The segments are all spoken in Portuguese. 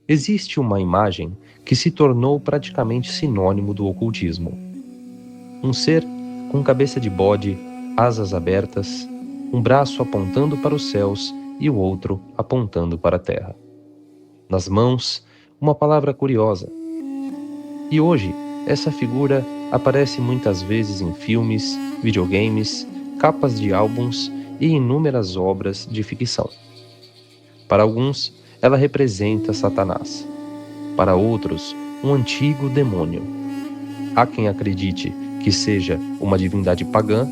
Existe uma imagem que se tornou praticamente sinônimo do ocultismo. Um ser com cabeça de bode, asas abertas, um braço apontando para os céus e o outro apontando para a terra. Nas mãos, uma palavra curiosa. E hoje, essa figura aparece muitas vezes em filmes, videogames, capas de álbuns e inúmeras obras de ficção. Para alguns, ela representa Satanás. Para outros, um antigo demônio. Há quem acredite que seja uma divindade pagã,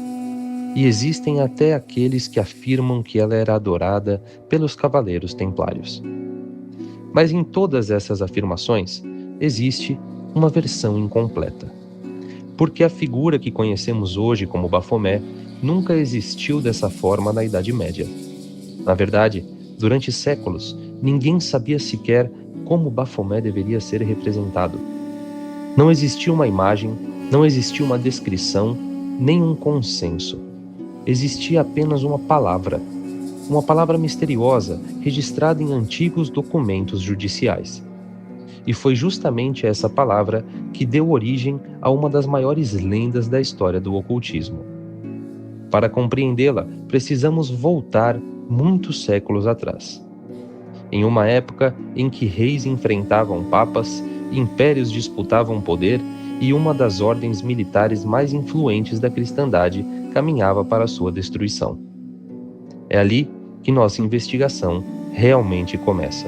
e existem até aqueles que afirmam que ela era adorada pelos cavaleiros templários. Mas em todas essas afirmações, existe uma versão incompleta. Porque a figura que conhecemos hoje como Bafomé nunca existiu dessa forma na Idade Média. Na verdade, durante séculos, ninguém sabia sequer como Bafomé deveria ser representado. Não existia uma imagem, não existia uma descrição, nem um consenso. Existia apenas uma palavra misteriosa registrada em antigos documentos judiciais. E foi justamente essa palavra que deu origem a uma das maiores lendas da história do ocultismo. Para compreendê-la, precisamos voltar muitos séculos atrás. Em uma época em que reis enfrentavam papas, impérios disputavam poder e uma das ordens militares mais influentes da cristandade caminhava para sua destruição. É ali que nossa investigação realmente começa.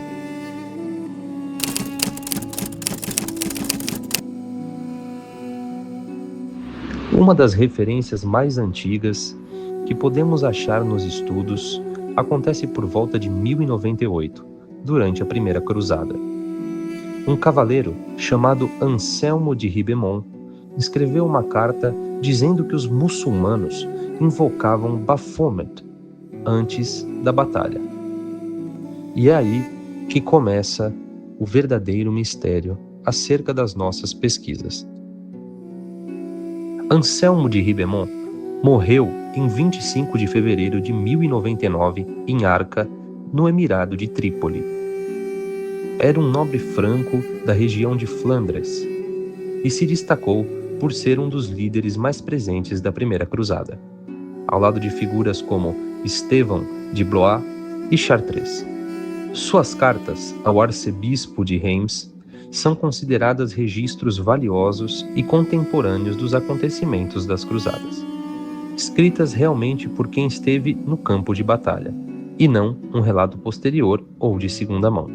Uma das referências mais antigas que podemos achar nos estudos acontece por volta de 1098, durante a Primeira Cruzada. Um cavaleiro chamado Anselmo de Ribemont escreveu uma carta dizendo que os muçulmanos invocavam Baphomet antes da batalha. E é aí que começa o verdadeiro mistério acerca das nossas pesquisas. Anselmo de Ribemont morreu em 25 de fevereiro de 1099 em Arca, no Emirado de Trípoli. Era um nobre franco da região de Flandres e se destacou por ser um dos líderes mais presentes da Primeira Cruzada, ao lado de figuras como Estevão de Blois e Chartres. Suas cartas ao arcebispo de Reims são consideradas registros valiosos e contemporâneos dos acontecimentos das cruzadas, escritas realmente por quem esteve no campo de batalha, e não um relato posterior ou de segunda mão.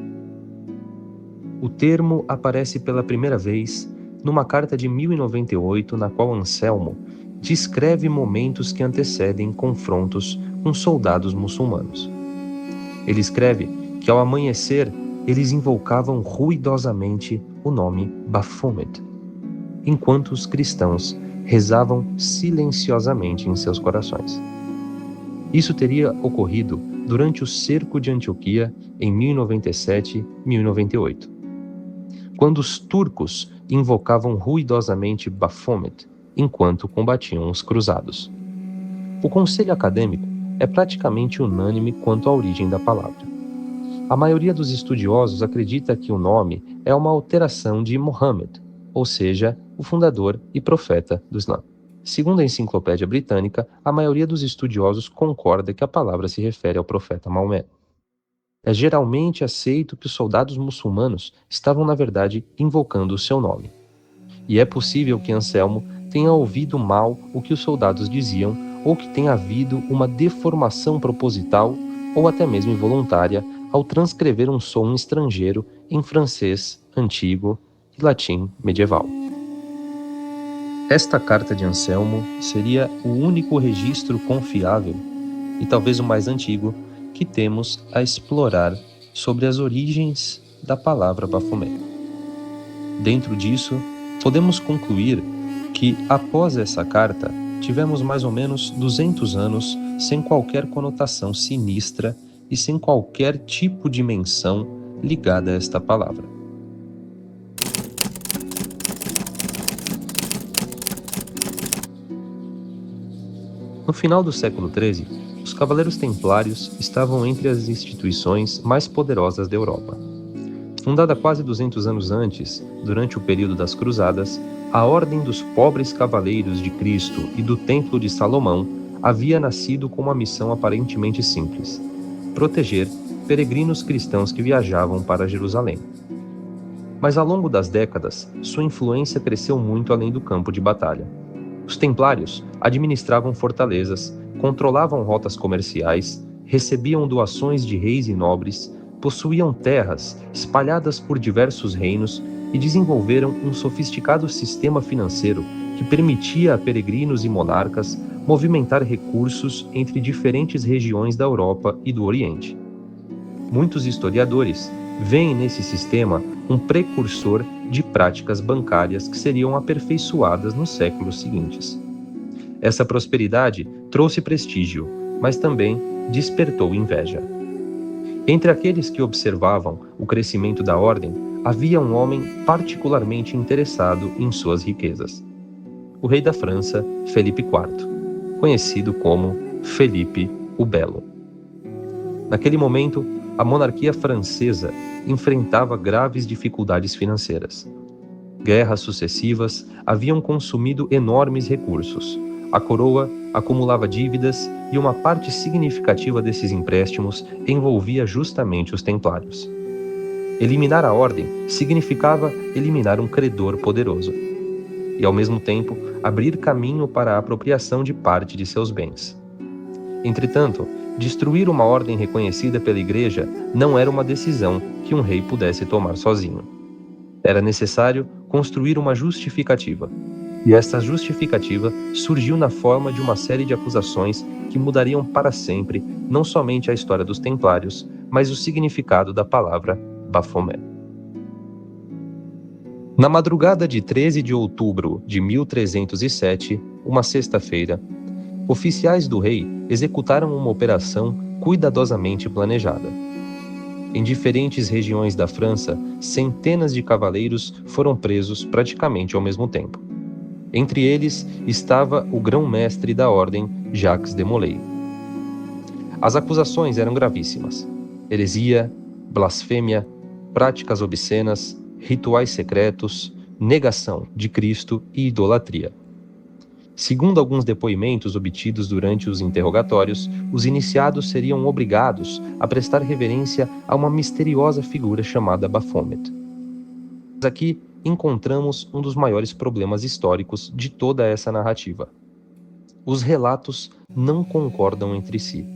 O termo aparece pela primeira vez numa carta de 1098, na qual Anselmo descreve momentos que antecedem confrontos com soldados muçulmanos. Ele escreve que ao amanhecer eles invocavam ruidosamente o nome Baphomet, enquanto os cristãos rezavam silenciosamente em seus corações. Isso teria ocorrido durante o cerco de Antioquia em 1097-1098, quando os turcos invocavam ruidosamente Baphomet enquanto combatiam os cruzados. O conselho acadêmico é praticamente unânime quanto à origem da palavra. A maioria dos estudiosos acredita que o nome é uma alteração de Muhammad, ou seja, o fundador e profeta do Islã. Segundo a Enciclopédia Britânica, a maioria dos estudiosos concorda que a palavra se refere ao profeta Maomé. É geralmente aceito que os soldados muçulmanos estavam, na verdade, invocando o seu nome. E é possível que Anselmo tenha ouvido mal o que os soldados diziam, ou que tenha havido uma deformação proposital, ou até mesmo involuntária, ao transcrever um som estrangeiro em francês antigo e latim medieval. Esta carta de Anselmo seria o único registro confiável, e talvez o mais antigo, que temos a explorar sobre as origens da palavra Baphomet. Dentro disso, podemos concluir que, após essa carta, tivemos mais ou menos 200 anos sem qualquer conotação sinistra e sem qualquer tipo de menção ligada a esta palavra. No final do século XIII, os Cavaleiros Templários estavam entre as instituições mais poderosas da Europa. Fundada quase 200 anos antes, durante o período das Cruzadas, a Ordem dos Pobres Cavaleiros de Cristo e do Templo de Salomão havia nascido com uma missão aparentemente simples: proteger peregrinos cristãos que viajavam para Jerusalém. Mas ao longo das décadas, sua influência cresceu muito além do campo de batalha. Os templários administravam fortalezas, controlavam rotas comerciais, recebiam doações de reis e nobres, possuíam terras espalhadas por diversos reinos e desenvolveram um sofisticado sistema financeiro que permitia a peregrinos e monarcas movimentar recursos entre diferentes regiões da Europa e do Oriente. Muitos historiadores veem nesse sistema um precursor de práticas bancárias que seriam aperfeiçoadas nos séculos seguintes. Essa prosperidade trouxe prestígio, mas também despertou inveja. Entre aqueles que observavam o crescimento da ordem, havia um homem particularmente interessado em suas riquezas: o rei da França, Felipe IV, conhecido como Felipe o Belo. Naquele momento, a monarquia francesa enfrentava graves dificuldades financeiras. Guerras sucessivas haviam consumido enormes recursos. A coroa acumulava dívidas e uma parte significativa desses empréstimos envolvia justamente os templários. Eliminar a ordem significava eliminar um credor poderoso e, ao mesmo tempo, abrir caminho para a apropriação de parte de seus bens. Entretanto, destruir uma ordem reconhecida pela Igreja não era uma decisão que um rei pudesse tomar sozinho. Era necessário construir uma justificativa. E essa justificativa surgiu na forma de uma série de acusações que mudariam para sempre não somente a história dos Templários, mas o significado da palavra Baphomet. Na madrugada de 13 de outubro de 1307, uma sexta-feira, oficiais do rei executaram uma operação cuidadosamente planejada. Em diferentes regiões da França, centenas de cavaleiros foram presos praticamente ao mesmo tempo. Entre eles estava o grão-mestre da ordem, Jacques de Molay. As acusações eram gravíssimas: heresia, blasfêmia, práticas obscenas, rituais secretos, negação de Cristo e idolatria. Segundo alguns depoimentos obtidos durante os interrogatórios, os iniciados seriam obrigados a prestar reverência a uma misteriosa figura chamada Baphomet. Aqui encontramos um dos maiores problemas históricos de toda essa narrativa. Os relatos não concordam entre si.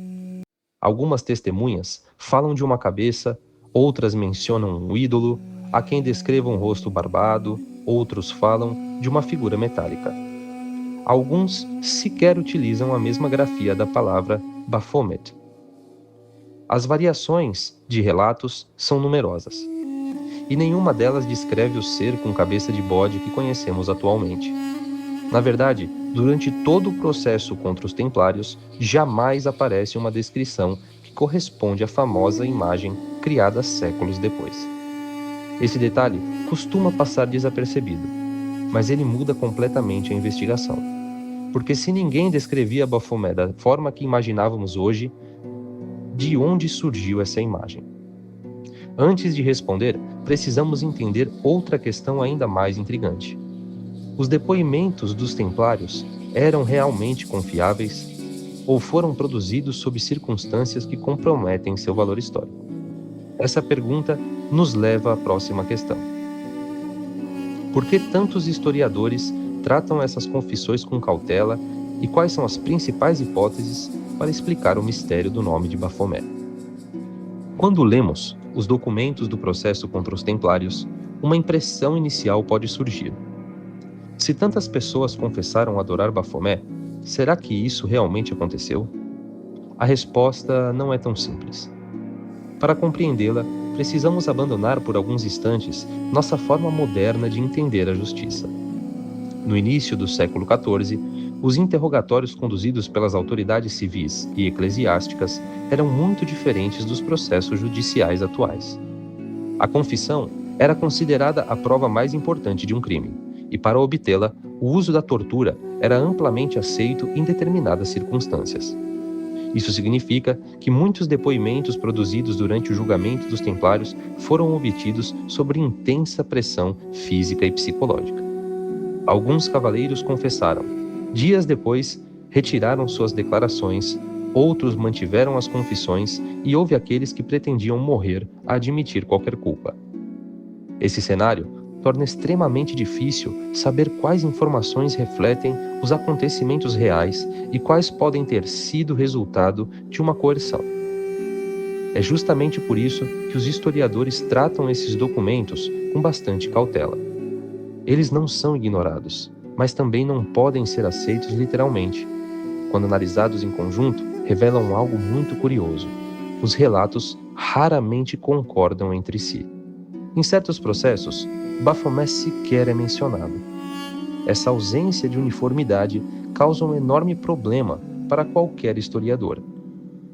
Algumas testemunhas falam de uma cabeça, outras mencionam um ídolo, há quem descreva um rosto barbado, outros falam de uma figura metálica. Alguns sequer utilizam a mesma grafia da palavra Baphomet. As variações de relatos são numerosas, e nenhuma delas descreve o ser com cabeça de bode que conhecemos atualmente. Na verdade, durante todo o processo contra os templários, jamais aparece uma descrição que corresponde à famosa imagem criada séculos depois. Esse detalhe costuma passar desapercebido, mas ele muda completamente a investigação. Porque se ninguém descrevia Baphomet da forma que imaginávamos hoje, de onde surgiu essa imagem? Antes de responder, precisamos entender outra questão ainda mais intrigante. Os depoimentos dos templários eram realmente confiáveis ou foram produzidos sob circunstâncias que comprometem seu valor histórico? Essa pergunta nos leva à próxima questão. Por que tantos historiadores tratam essas confissões com cautela e quais são as principais hipóteses para explicar o mistério do nome de Baphomet? Quando lemos os documentos do processo contra os templários, uma impressão inicial pode surgir. Se tantas pessoas confessaram adorar Baphomet, será que isso realmente aconteceu? A resposta não é tão simples. Para compreendê-la, precisamos abandonar por alguns instantes nossa forma moderna de entender a justiça. No início do século XIV, os interrogatórios conduzidos pelas autoridades civis e eclesiásticas eram muito diferentes dos processos judiciais atuais. A confissão era considerada a prova mais importante de um crime, e para obtê-la, o uso da tortura era amplamente aceito em determinadas circunstâncias. Isso significa que muitos depoimentos produzidos durante o julgamento dos Templários foram obtidos sob intensa pressão física e psicológica. Alguns cavaleiros confessaram. Dias depois, retiraram suas declarações, outros mantiveram as confissões e houve aqueles que pretendiam morrer a admitir qualquer culpa. Esse cenário torna extremamente difícil saber quais informações refletem os acontecimentos reais e quais podem ter sido resultado de uma coerção. É justamente por isso que os historiadores tratam esses documentos com bastante cautela. Eles não são ignorados, mas também não podem ser aceitos literalmente. Quando analisados em conjunto, revelam algo muito curioso. Os relatos raramente concordam entre si. Em certos processos, Baphomet sequer é mencionado. Essa ausência de uniformidade causa um enorme problema para qualquer historiador.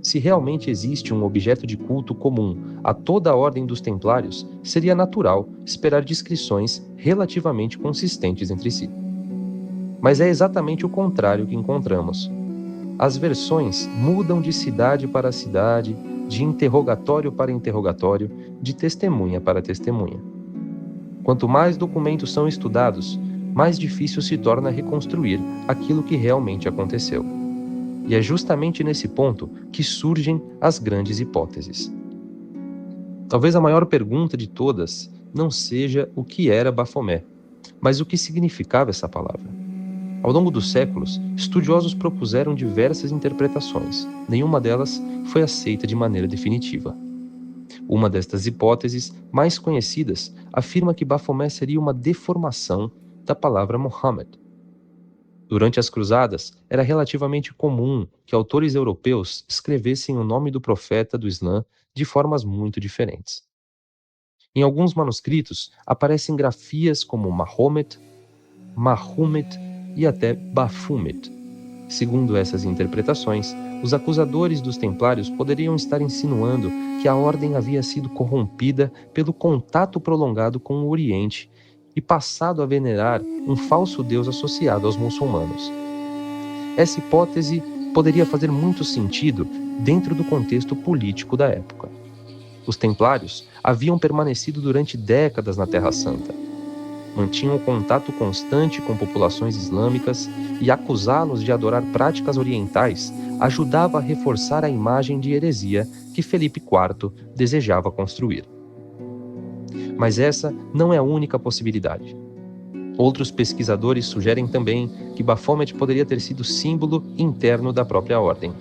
Se realmente existe um objeto de culto comum a toda a ordem dos Templários, seria natural esperar descrições relativamente consistentes entre si. Mas é exatamente o contrário que encontramos. As versões mudam de cidade para cidade, de interrogatório para interrogatório, de testemunha para testemunha. Quanto mais documentos são estudados, mais difícil se torna reconstruir aquilo que realmente aconteceu. E é justamente nesse ponto que surgem as grandes hipóteses. Talvez a maior pergunta de todas não seja o que era Baphomet, mas o que significava essa palavra. Ao longo dos séculos, estudiosos propuseram diversas interpretações. Nenhuma delas foi aceita de maneira definitiva. Uma destas hipóteses, mais conhecidas, afirma que Baphomet seria uma deformação da palavra Mohammed. Durante as cruzadas, era relativamente comum que autores europeus escrevessem o nome do profeta do Islã de formas muito diferentes. Em alguns manuscritos, aparecem grafias como Mahomet, Mahumet e até Baphomet. Segundo essas interpretações, os acusadores dos Templários poderiam estar insinuando que a ordem havia sido corrompida pelo contato prolongado com o Oriente e passado a venerar um falso deus associado aos muçulmanos. Essa hipótese poderia fazer muito sentido dentro do contexto político da época. Os Templários haviam permanecido durante décadas na Terra Santa. Mantinham contato constante com populações islâmicas e acusá-los de adorar práticas orientais ajudava a reforçar a imagem de heresia que Felipe IV desejava construir. Mas essa não é a única possibilidade. Outros pesquisadores sugerem também que Baphomet poderia ter sido símbolo interno da própria ordem.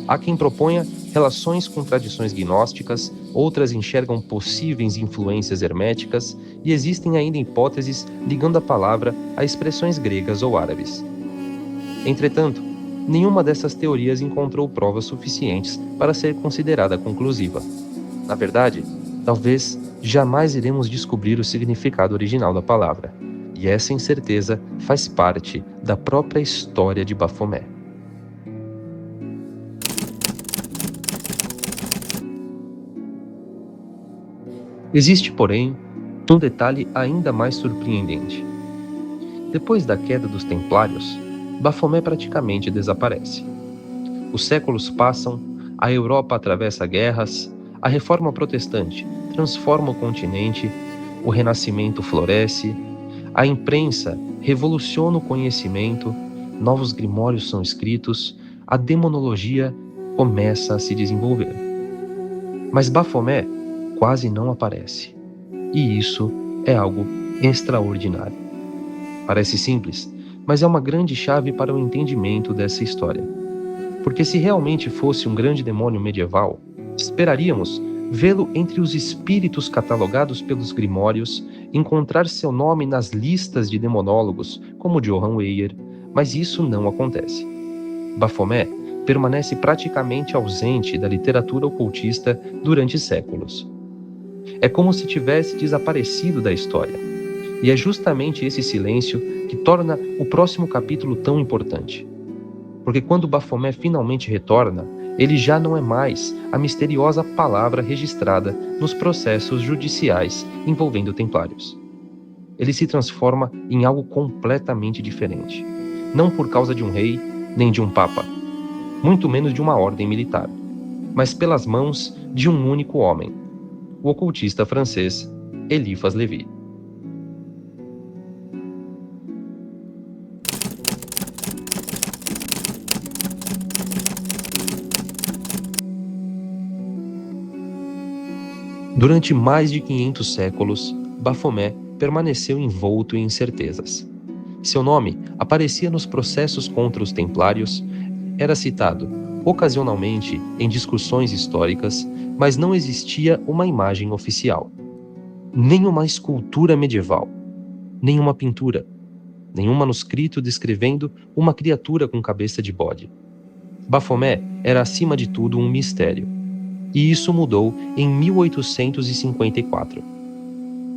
Há quem proponha relações com tradições gnósticas, outras enxergam possíveis influências herméticas e existem ainda hipóteses ligando a palavra a expressões gregas ou árabes. Entretanto, nenhuma dessas teorias encontrou provas suficientes para ser considerada conclusiva. Na verdade, talvez jamais iremos descobrir o significado original da palavra, e essa incerteza faz parte da própria história de Baphomet. Existe, porém, um detalhe ainda mais surpreendente. Depois da queda dos Templários, Baphomet praticamente desaparece. Os séculos passam, a Europa atravessa guerras, a reforma protestante transforma o continente, o renascimento floresce, a imprensa revoluciona o conhecimento, novos grimórios são escritos, a demonologia começa a se desenvolver. Mas Baphomet quase não aparece. E isso é algo extraordinário. Parece simples, mas é uma grande chave para o entendimento dessa história. Porque se realmente fosse um grande demônio medieval, esperaríamos vê-lo entre os espíritos catalogados pelos grimórios, encontrar seu nome nas listas de demonólogos, como Johann Weyer, mas isso não acontece. Baphomet permanece praticamente ausente da literatura ocultista durante séculos. É como se tivesse desaparecido da história. E é justamente esse silêncio que torna o próximo capítulo tão importante. Porque quando Baphomet finalmente retorna, ele já não é mais a misteriosa palavra registrada nos processos judiciais envolvendo templários. Ele se transforma em algo completamente diferente. Não por causa de um rei, nem de um papa, muito menos de uma ordem militar, mas pelas mãos de um único homem, o ocultista francês Eliphas Lévi. Durante mais de 500 séculos, Baphomet permaneceu envolto em incertezas. Seu nome aparecia nos processos contra os templários, era citado ocasionalmente em discussões históricas, mas não existia uma imagem oficial. Nem uma escultura medieval, nem uma pintura, nenhum manuscrito descrevendo uma criatura com cabeça de bode. Baphomet era acima de tudo um mistério. E isso mudou em 1854.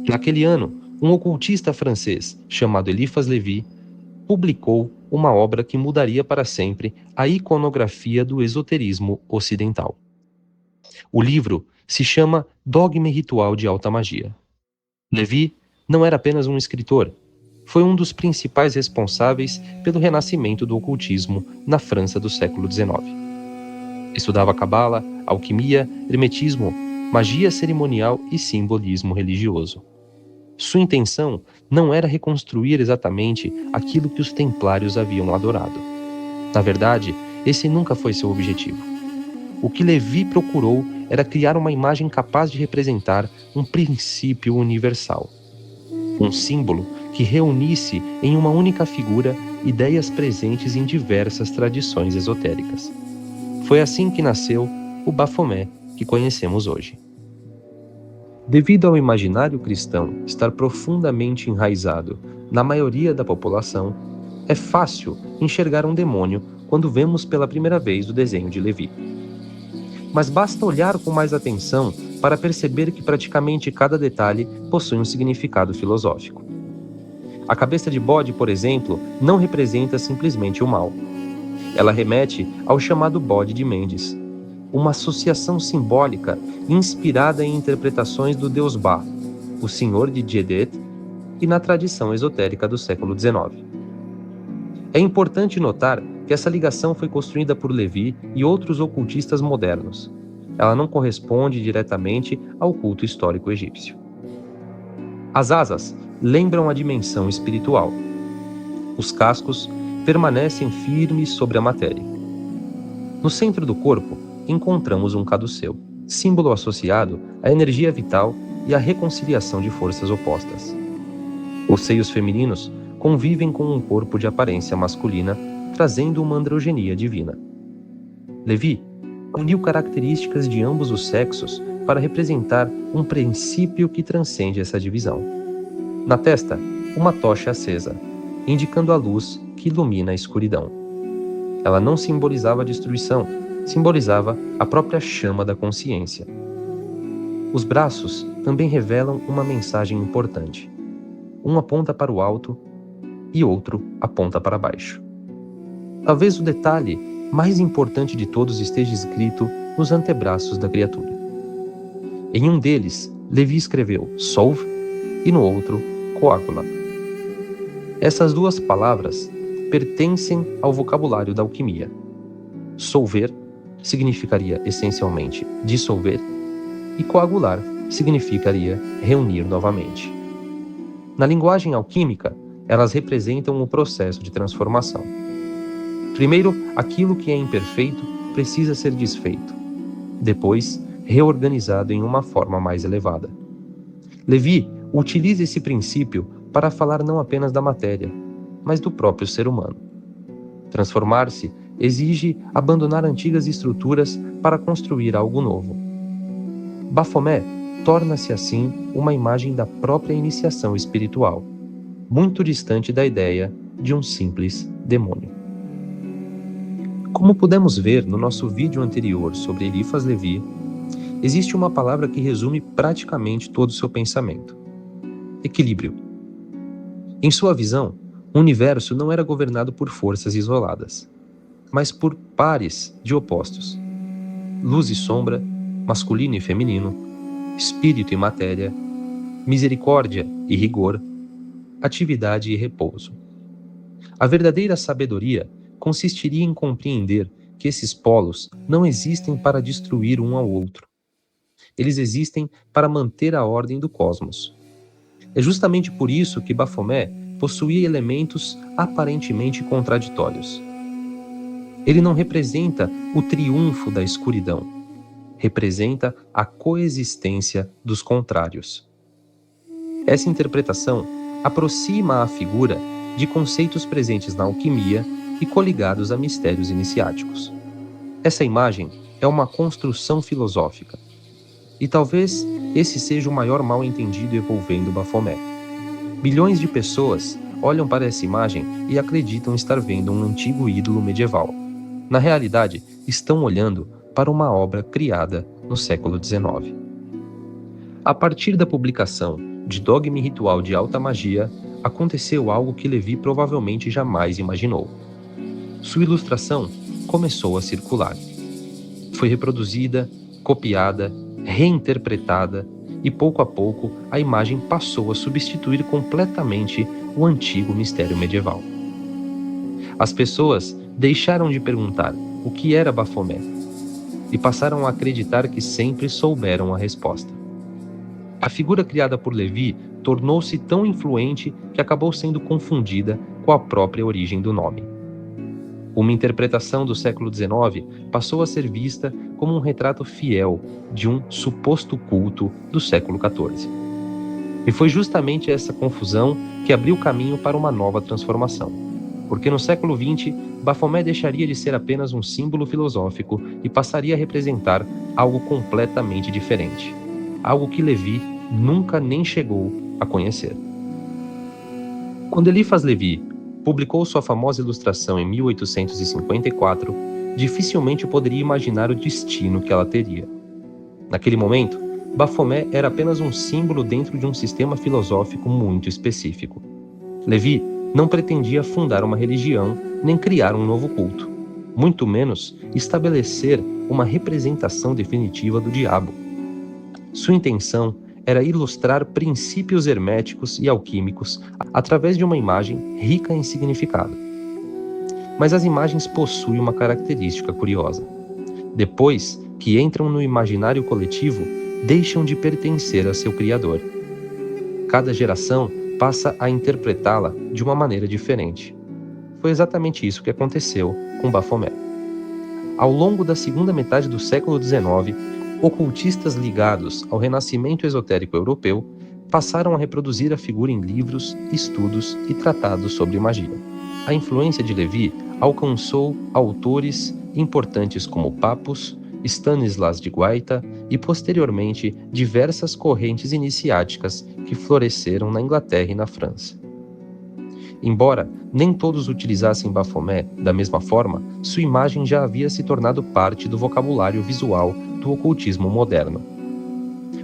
Naquele ano, um ocultista francês chamado Eliphas Lévi publicou uma obra que mudaria para sempre a iconografia do esoterismo ocidental. O livro se chama Dogma e Ritual de Alta Magia. Lévi não era apenas um escritor, foi um dos principais responsáveis pelo renascimento do ocultismo na França do século XIX. Estudava cabala, alquimia, hermetismo, magia cerimonial e simbolismo religioso. Sua intenção não era reconstruir exatamente aquilo que os templários haviam adorado. Na verdade, esse nunca foi seu objetivo. O que Lévi procurou era criar uma imagem capaz de representar um princípio universal. Um símbolo que reunisse em uma única figura ideias presentes em diversas tradições esotéricas. Foi assim que nasceu o Baphomet que conhecemos hoje. Devido ao imaginário cristão estar profundamente enraizado na maioria da população, é fácil enxergar um demônio quando vemos pela primeira vez o desenho de Lévi. Mas basta olhar com mais atenção para perceber que praticamente cada detalhe possui um significado filosófico. A cabeça de bode, por exemplo, não representa simplesmente o mal. Ela remete ao chamado bode de Mendes, uma associação simbólica inspirada em interpretações do deus Ba, o senhor de Djedet, e na tradição esotérica do século XIX. É importante notar que essa ligação foi construída por Lévi e outros ocultistas modernos. Ela não corresponde diretamente ao culto histórico egípcio. As asas lembram a dimensão espiritual. Os cascos permanecem firmes sobre a matéria. No centro do corpo, encontramos um caduceu, símbolo associado à energia vital e à reconciliação de forças opostas. Os seios femininos convivem com um corpo de aparência masculina, trazendo uma androgenia divina. Lévi uniu características de ambos os sexos para representar um princípio que transcende essa divisão. Na testa, uma tocha acesa, indicando a luz que ilumina a escuridão. Ela não simbolizava a destruição, simbolizava a própria chama da consciência. Os braços também revelam uma mensagem importante. Um aponta para o alto e outro aponta para baixo. Talvez o detalhe mais importante de todos esteja escrito nos antebraços da criatura. Em um deles, Lévi escreveu Solve e no outro, Coagula. Essas duas palavras pertencem ao vocabulário da alquimia. Solver significaria essencialmente dissolver e coagular significaria reunir novamente. Na linguagem alquímica, elas representam o processo de transformação. Primeiro, aquilo que é imperfeito precisa ser desfeito. Depois, reorganizado em uma forma mais elevada. Lévi utiliza esse princípio para falar não apenas da matéria, mas do próprio ser humano. Transformar-se exige abandonar antigas estruturas para construir algo novo. Baphomet torna-se assim uma imagem da própria iniciação espiritual, muito distante da ideia de um simples demônio. Como pudemos ver no nosso vídeo anterior sobre Eliphas Lévi, existe uma palavra que resume praticamente todo o seu pensamento: equilíbrio. Em sua visão, o universo não era governado por forças isoladas, mas por pares de opostos: luz e sombra, masculino e feminino, espírito e matéria, misericórdia e rigor, atividade e repouso. A verdadeira sabedoria consistiria em compreender que esses polos não existem para destruir um ao outro. Eles existem para manter a ordem do cosmos. É justamente por isso que Baphomet possuía elementos aparentemente contraditórios. Ele não representa o triunfo da escuridão, representa a coexistência dos contrários. Essa interpretação aproxima a figura de conceitos presentes na alquimia e coligados a mistérios iniciáticos. Essa imagem é uma construção filosófica, e talvez esse seja o maior mal-entendido envolvendo Baphomet. Milhões de pessoas olham para essa imagem e acreditam estar vendo um antigo ídolo medieval. Na realidade, estão olhando para uma obra criada no século XIX. A partir da publicação de Dogma e Ritual de Alta Magia, aconteceu algo que Levi provavelmente jamais imaginou. Sua ilustração começou a circular. Foi reproduzida, copiada, reinterpretada e pouco a pouco a imagem passou a substituir completamente o antigo mistério medieval. As pessoas deixaram de perguntar o que era Baphomet e passaram a acreditar que sempre souberam a resposta. A figura criada por Levi tornou-se tão influente que acabou sendo confundida com a própria origem do nome. Uma interpretação do século XIX passou a ser vista como um retrato fiel de um suposto culto do século XIV. E foi justamente essa confusão que abriu caminho para uma nova transformação. Porque no século XX, Baphomet deixaria de ser apenas um símbolo filosófico e passaria a representar algo completamente diferente. Algo que Levi nunca nem chegou a conhecer. Quando Eliphas Levi publicou sua famosa ilustração em 1854, dificilmente poderia imaginar o destino que ela teria. Naquele momento, Baphomet era apenas um símbolo dentro de um sistema filosófico muito específico. Levi não pretendia fundar uma religião nem criar um novo culto, muito menos estabelecer uma representação definitiva do diabo. Sua intenção era ilustrar princípios herméticos e alquímicos através de uma imagem rica em significado. Mas as imagens possuem uma característica curiosa. Depois que entram no imaginário coletivo, deixam de pertencer a seu criador. Cada geração passa a interpretá-la de uma maneira diferente. Foi exatamente isso que aconteceu com Baphomet. Ao longo da segunda metade do século XIX, ocultistas ligados ao renascimento esotérico europeu passaram a reproduzir a figura em livros, estudos e tratados sobre magia. A influência de Levi alcançou autores importantes como Papus, Stanislas de Guaita e, posteriormente, diversas correntes iniciáticas que floresceram na Inglaterra e na França. Embora nem todos utilizassem Baphomet da mesma forma, sua imagem já havia se tornado parte do vocabulário visual do ocultismo moderno.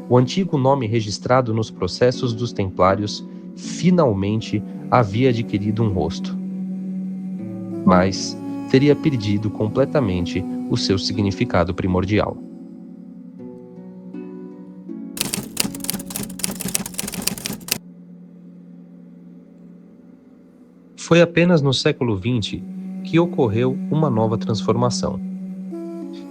O antigo nome registrado nos processos dos Templários finalmente havia adquirido um rosto, mas teria perdido completamente o seu significado primordial. Foi apenas no século XX que ocorreu uma nova transformação.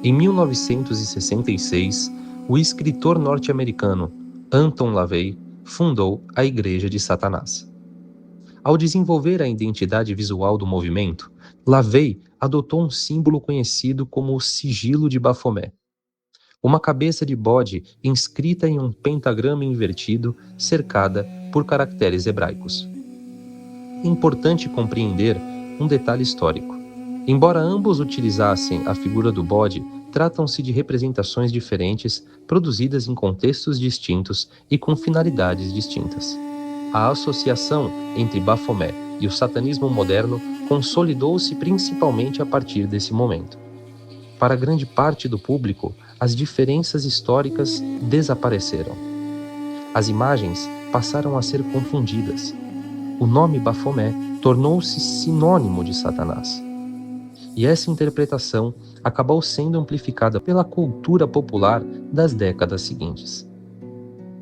Em 1966, o escritor norte-americano Anton LaVey fundou a Igreja de Satanás. Ao desenvolver a identidade visual do movimento, LaVey adotou um símbolo conhecido como o Sigilo de Baphomet, uma cabeça de bode inscrita em um pentagrama invertido cercada por caracteres hebraicos. É importante compreender um detalhe histórico. Embora ambos utilizassem a figura do bode, tratam-se de representações diferentes, produzidas em contextos distintos e com finalidades distintas. A associação entre Baphomet e o satanismo moderno consolidou-se principalmente a partir desse momento. Para grande parte do público, as diferenças históricas desapareceram. As imagens passaram a ser confundidas. O nome Baphomet tornou-se sinônimo de Satanás. E essa interpretação acabou sendo amplificada pela cultura popular das décadas seguintes.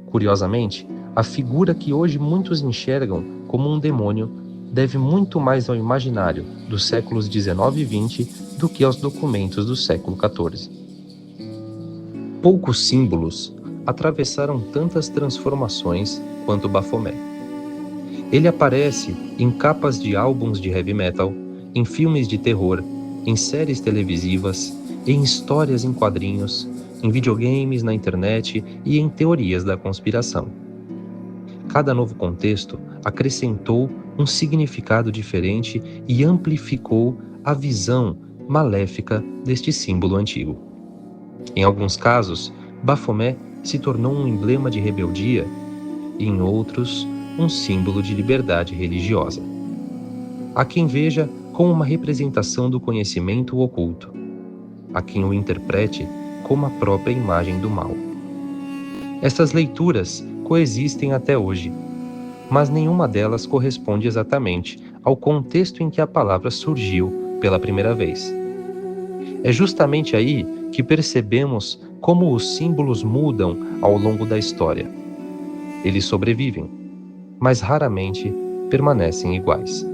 Curiosamente, a figura que hoje muitos enxergam como um demônio deve muito mais ao imaginário dos séculos XIX e XX do que aos documentos do século XIV. Poucos símbolos atravessaram tantas transformações quanto Baphomet. Ele aparece em capas de álbuns de heavy metal, em filmes de terror, em séries televisivas, em histórias em quadrinhos, em videogames, na internet e em teorias da conspiração. Cada novo contexto acrescentou um significado diferente e amplificou a visão maléfica deste símbolo antigo. Em alguns casos, Baphomet se tornou um emblema de rebeldia e, em outros, um símbolo de liberdade religiosa. Há quem veja como uma representação do conhecimento oculto, há quem o interprete como a própria imagem do mal. Essas leituras coexistem até hoje, mas nenhuma delas corresponde exatamente ao contexto em que a palavra surgiu pela primeira vez. É justamente aí que percebemos como os símbolos mudam ao longo da história. Eles sobrevivem, mas raramente permanecem iguais.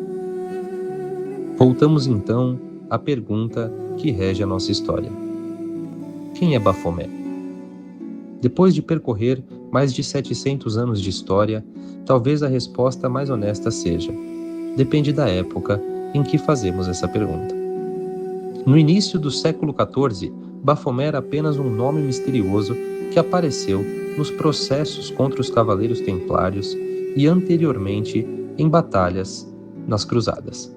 Voltamos então à pergunta que rege a nossa história. Quem é Baphomet? Depois de percorrer mais de 700 anos de história, talvez a resposta mais honesta seja: depende da época em que fazemos essa pergunta. No início do século XIV, Baphomet era apenas um nome misterioso que apareceu nos processos contra os Cavaleiros Templários e anteriormente em batalhas nas Cruzadas.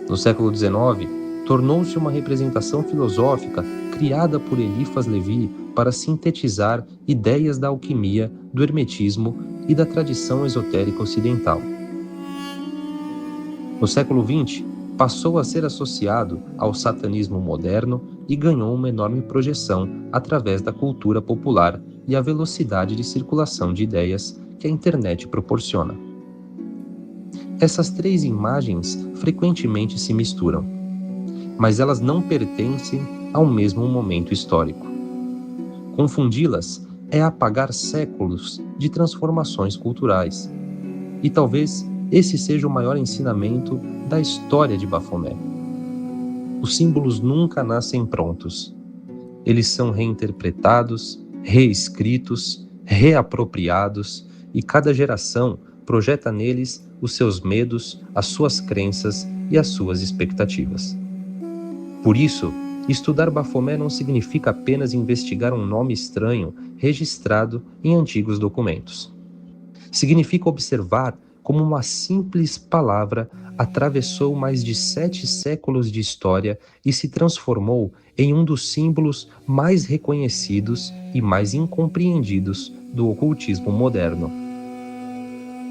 No século XIX, tornou-se uma representação filosófica criada por Eliphas Levi para sintetizar ideias da alquimia, do hermetismo e da tradição esotérica ocidental. No século XX, passou a ser associado ao satanismo moderno e ganhou uma enorme projeção através da cultura popular e a velocidade de circulação de ideias que a internet proporciona. Essas três imagens frequentemente se misturam, mas elas não pertencem ao mesmo momento histórico. Confundi-las é apagar séculos de transformações culturais, e talvez esse seja o maior ensinamento da história de Baphomet. Os símbolos nunca nascem prontos. Eles são reinterpretados, reescritos, reapropriados, e cada geração projeta neles os seus medos, as suas crenças e as suas expectativas. Por isso, estudar Baphomet não significa apenas investigar um nome estranho registrado em antigos documentos. Significa observar como uma simples palavra atravessou mais de 7 séculos de história e se transformou em um dos símbolos mais reconhecidos e mais incompreendidos do ocultismo moderno.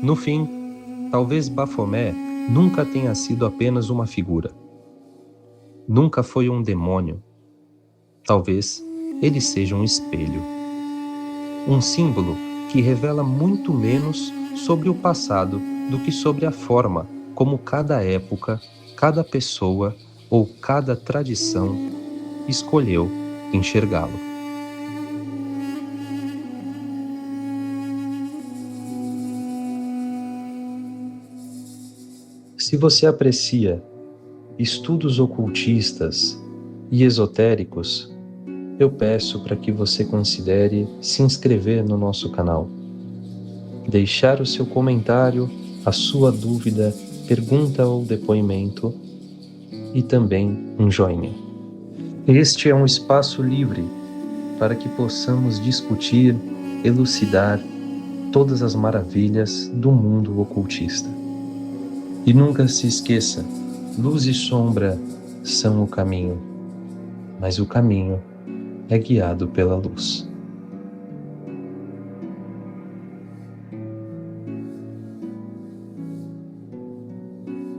No fim, talvez Baphomet nunca tenha sido apenas uma figura. Nunca foi um demônio. Talvez ele seja um espelho. Um símbolo que revela muito menos sobre o passado do que sobre a forma como cada época, cada pessoa ou cada tradição escolheu enxergá-lo. Se você aprecia estudos ocultistas e esotéricos, eu peço para que você considere se inscrever no nosso canal, deixar o seu comentário, a sua dúvida, pergunta ou depoimento e também um joinha. Este é um espaço livre para que possamos discutir, elucidar todas as maravilhas do mundo ocultista. E nunca se esqueça, luz e sombra são o caminho, mas o caminho é guiado pela luz.